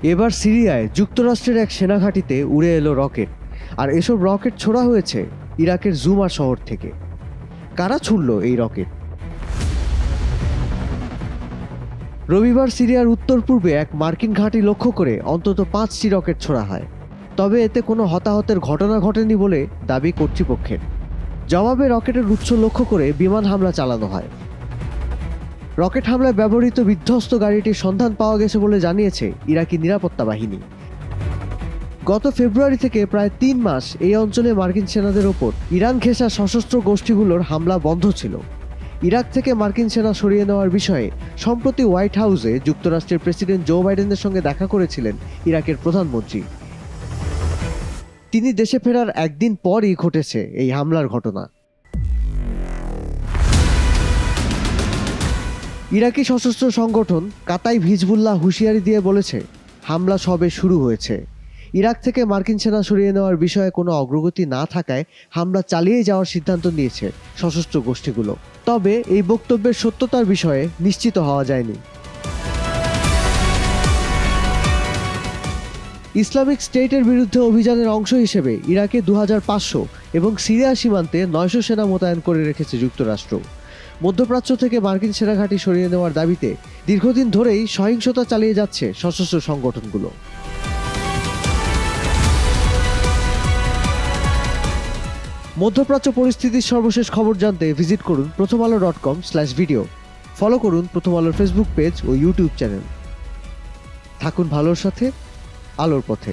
এবার সিরিয়ায় যুক্তরাষ্ট্রের এক সেনাঘাঁটিতে উড়ে এলো রকেট, আর এসব রকেট ছোড়া হয়েছে ইরাকের জুমা শহর থেকে। কারা ছুড়ল এই রকেট? রবিবার সিরিয়ার উত্তর পূর্বে এক মার্কিন ঘাঁটি লক্ষ্য করে অন্তত 5টি রকেট ছোড়া হয়, তবে এতে কোনো হতাহতের ঘটনা ঘটেনি বলে দাবি কর্তৃপক্ষের। জবাবে রকেটের উৎস লক্ষ্য করে বিমান হামলা চালানো হয়। রকেট হামলায় ব্যবহৃত বিধ্বস্ত গাড়িটির সন্ধান পাওয়া গেছে বলে জানিয়েছে ইরাকি নিরাপত্তা বাহিনী। গত ফেব্রুয়ারি থেকে প্রায় 3 মাস এই অঞ্চলে মার্কিন সেনাদের ওপর ইরান ঘেঁষা সশস্ত্র গোষ্ঠীগুলোর হামলা বন্ধ ছিল। ইরাক থেকে মার্কিন সেনা সরিয়ে নেওয়ার বিষয়ে সম্প্রতি হোয়াইট হাউসে যুক্তরাষ্ট্রের প্রেসিডেন্ট জো বাইডেনের সঙ্গে দেখা করেছিলেন ইরাকের প্রধানমন্ত্রী। তিনি দেশে ফেরার একদিন পরই ঘটেছে এই হামলার ঘটনা। ইরাকি সশস্ত্র সংগঠন কাতাইব হিজবুল্লাহ হুঁশিয়ারি দিয়ে বলেছে, হামলা সবে শুরু হয়েছে। ইরাক থেকে মার্কিন সেনা সরিয়ে নেওয়ার বিষয়ে কোনো অগ্রগতি না থাকায় হামলা চালিয়ে যাওয়ার সিদ্ধান্ত নিয়েছে সশস্ত্র গোষ্ঠীগুলো। তবে এই বক্তব্যের সত্যতার বিষয়ে নিশ্চিত হওয়া যায়নি। ইসলামিক স্টেটের বিরুদ্ধে অভিযানের অংশ হিসেবে ইরাকে 2500 এবং সিরিয়া সীমান্তে 900 সেনা মোতায়েন করে রেখেছে যুক্তরাষ্ট্র। মধ্যপ্রাচ্য থেকে মার্কিন সেনাঘাঁটি সরিয়ে নেওয়ার দাবিতে দীর্ঘদিন ধরেই সহিংসতা চালিয়ে যাচ্ছে সশস্ত্র সংগঠনগুলো। মধ্যপ্রাচ্য পরিস্থিতির সর্বশেষ খবর জানতে ভিজিট করুন prothomalo.com/video। ফলো করুন প্রথম আলোর ফেসবুক পেজ ও ইউটিউব চ্যানেল। থাকুন ভালোর সাথে, আলোর পথে।